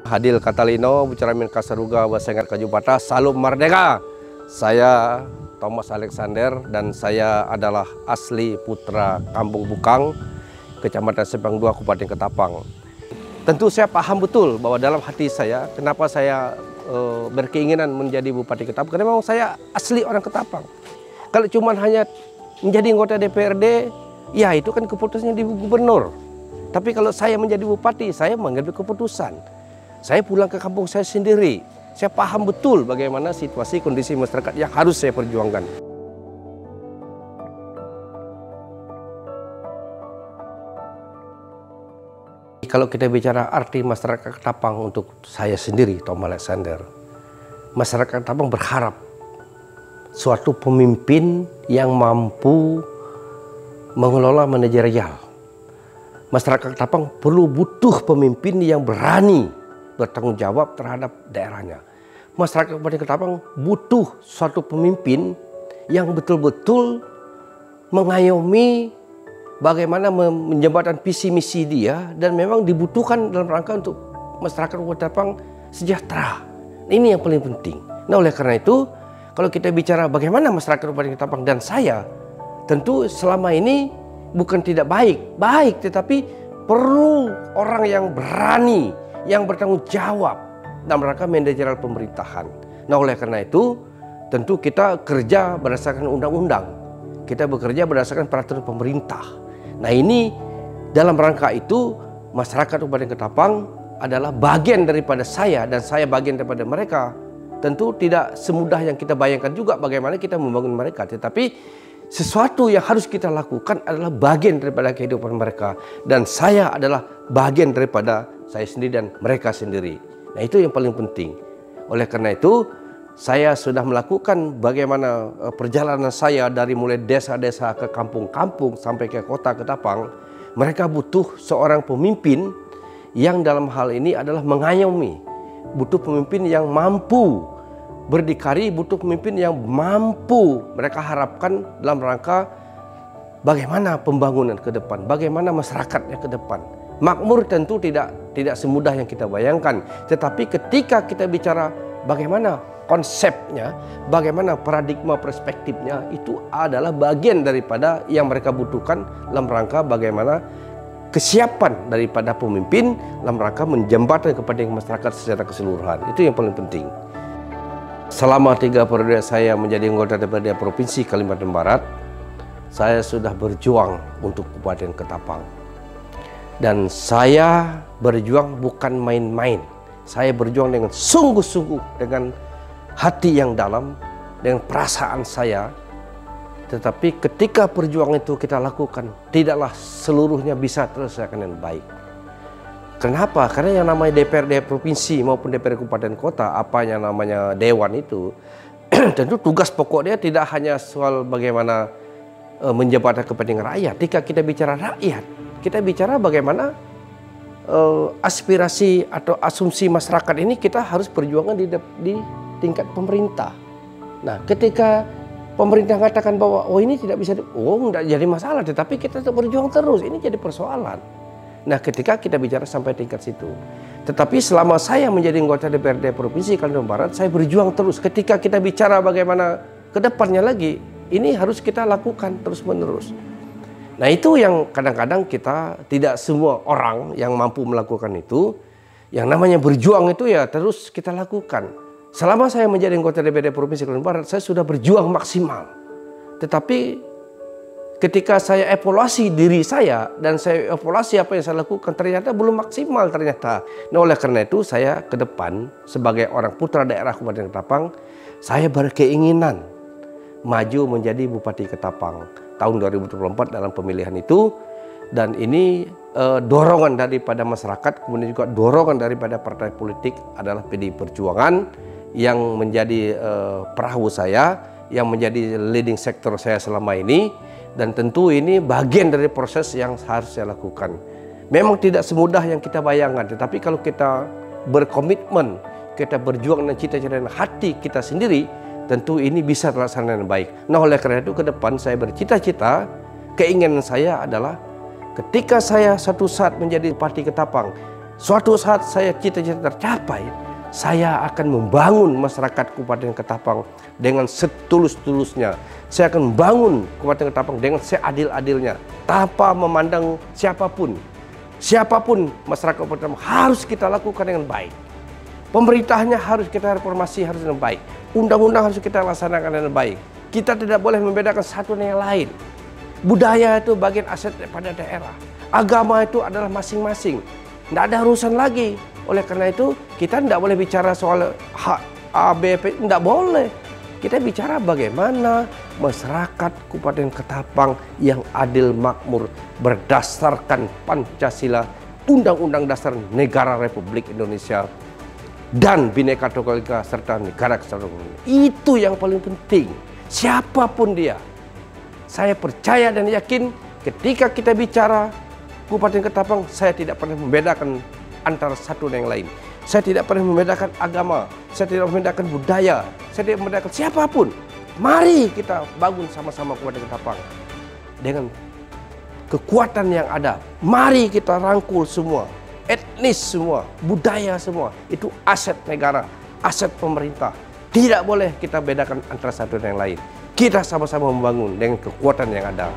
Hadil Katalino, Bucaramin Kasaruga, Wasengat Kajubata, Salam Merdeka. Saya Thomas Alexander dan saya adalah asli putra Kampung Bukang, Kecamatan Sepang 2, Kabupaten Ketapang. Tentu saya paham betul bahwa dalam hati saya, kenapa saya berkeinginan menjadi Bupati Ketapang, karena memang saya asli orang Ketapang. Kalau cuma hanya menjadi anggota DPRD, ya itu kan keputusannya di gubernur. Tapi kalau saya menjadi bupati, saya mengambil keputusan. Saya pulang ke kampung saya sendiri. Saya paham betul bagaimana situasi kondisi masyarakat yang harus saya perjuangkan. Kalau kita bicara arti masyarakat Ketapang untuk saya sendiri, Thomas Alexander, masyarakat Ketapang berharap suatu pemimpin yang mampu mengelola manajerial. Masyarakat Ketapang butuh pemimpin yang berani bertanggung jawab terhadap daerahnya. Masyarakat Kabupaten Ketapang butuh suatu pemimpin yang betul-betul mengayomi bagaimana menjembatkan visi misi dia, dan memang dibutuhkan dalam rangka untuk masyarakat Kabupaten Ketapang sejahtera. Ini yang paling penting. Nah, oleh karena itu, kalau kita bicara bagaimana masyarakat Kabupaten Ketapang dan saya, tentu selama ini bukan tidak baik, tetapi perlu orang yang berani, yang bertanggung jawab dalam rangka manajerial pemerintahan. Nah, oleh karena itu, tentu kita kerja berdasarkan undang-undang. Kita bekerja berdasarkan peraturan pemerintah. Nah, ini dalam rangka itu, masyarakat Kabupaten Ketapang adalah bagian daripada saya dan saya bagian daripada mereka. Tentu tidak semudah yang kita bayangkan juga bagaimana kita membangun mereka, tetapi sesuatu yang harus kita lakukan adalah bagian daripada kehidupan mereka. Dan saya adalah bagian daripada saya sendiri dan mereka sendiri. Nah, itu yang paling penting. Oleh karena itu, saya sudah melakukan bagaimana perjalanan saya dari mulai desa-desa ke kampung-kampung sampai ke kota Ketapang. Mereka butuh seorang pemimpin yang dalam hal ini adalah mengayomi. Butuh pemimpin yang mampu berdikari, butuh pemimpin yang mampu mereka harapkan dalam rangka bagaimana pembangunan ke depan, bagaimana masyarakatnya ke depan. Makmur tentu tidak semudah yang kita bayangkan, tetapi ketika kita bicara bagaimana konsepnya, bagaimana paradigma perspektifnya, itu adalah bagian daripada yang mereka butuhkan dalam rangka bagaimana kesiapan daripada pemimpin dalam rangka menjembatkan kepada masyarakat secara keseluruhan. Itu yang paling penting. Selama 3 periode saya menjadi anggota DPRD Provinsi Kalimantan Barat, saya sudah berjuang untuk Kabupaten Ketapang. Dan saya berjuang bukan main-main. Saya berjuang dengan sungguh-sungguh, dengan hati yang dalam, dengan perasaan saya. Tetapi ketika perjuangan itu kita lakukan, tidaklah seluruhnya bisa terselesaikan dengan baik. Kenapa? Karena yang namanya DPRD Provinsi maupun DPRD Kabupaten Kota, apa yang namanya Dewan itu, tentu tugas pokok dia tidak hanya soal bagaimana menjembatkan kepentingan rakyat. Ketika kita bicara rakyat, kita bicara bagaimana aspirasi atau asumsi masyarakat ini kita harus perjuangkan di tingkat pemerintah. Nah, ketika pemerintah mengatakan bahwa ini tidak bisa, tidak jadi masalah, tetapi kita tetap berjuang terus, ini jadi persoalan. Nah, ketika kita bicara sampai tingkat situ. Tetapi selama saya menjadi anggota DPRD Provinsi Kalimantan Barat, saya berjuang terus. Ketika kita bicara bagaimana ke depannya lagi, ini harus kita lakukan terus-menerus. Nah, itu yang kadang-kadang kita, tidak semua orang yang mampu melakukan itu. Yang namanya berjuang itu ya terus kita lakukan. Selama saya menjadi anggota DPRD Provinsi Kalimantan Barat, saya sudah berjuang maksimal. Tetapi ketika saya evaluasi diri saya dan saya evaluasi apa yang saya lakukan, ternyata belum maksimal ternyata. Nah, oleh karena itu saya ke depan sebagai orang putra daerah Kabupaten Ketapang, saya berkeinginan maju menjadi Bupati Ketapang tahun 2024 dalam pemilihan itu. Dan ini dorongan daripada masyarakat, kemudian juga dorongan daripada partai politik adalah PDI Perjuangan yang menjadi perahu saya, yang menjadi leading sektor saya selama ini. Dan tentu ini bagian dari proses yang harus saya lakukan. Memang tidak semudah yang kita bayangkan, tetapi kalau kita berkomitmen, kita berjuang dengan cita-cita dan hati kita sendiri, tentu ini bisa terlaksana dengan baik. Nah, oleh karena itu ke depan saya bercita-cita, keinginan saya adalah ketika saya suatu saat menjadi Bupati Ketapang, Suatu saat saya cita-cita tercapai, saya akan membangun masyarakat Kabupaten Ketapang dengan setulus-tulusnya. Saya akan membangun Kabupaten Ketapang dengan seadil-adilnya, tanpa memandang siapapun. Siapapun masyarakat Kabupaten Ketapang harus kita lakukan dengan baik. Pemerintahnya harus kita reformasi, harus dengan baik. Undang-undang harus kita laksanakan dengan baik. Kita tidak boleh membedakan satu dengan yang lain. Budaya itu bagian aset pada daerah. Agama itu adalah masing-masing. Tidak ada urusan lagi. Oleh karena itu, kita tidak boleh bicara soal hak A, B, P. Tidak boleh. Kita bicara bagaimana masyarakat Kabupaten Ketapang yang adil makmur berdasarkan Pancasila, Undang-Undang Dasar Negara Republik Indonesia, dan Bhinneka Tunggal Ika serta Negara Kesatuan Republik. Itu yang paling penting. Siapapun dia. Saya percaya dan yakin ketika kita bicara Kabupaten Ketapang, saya tidak pernah membedakan antara satu dan yang lain. Saya tidak pernah membedakan agama, saya tidak membedakan budaya, saya tidak membedakan siapapun. Mari kita bangun sama-sama Kabupaten Ketapang dengan kekuatan yang ada. Mari kita rangkul semua, etnis semua, budaya semua. Itu aset negara, aset pemerintah. Tidak boleh kita bedakan antara satu dan yang lain. Kita sama-sama membangun dengan kekuatan yang ada.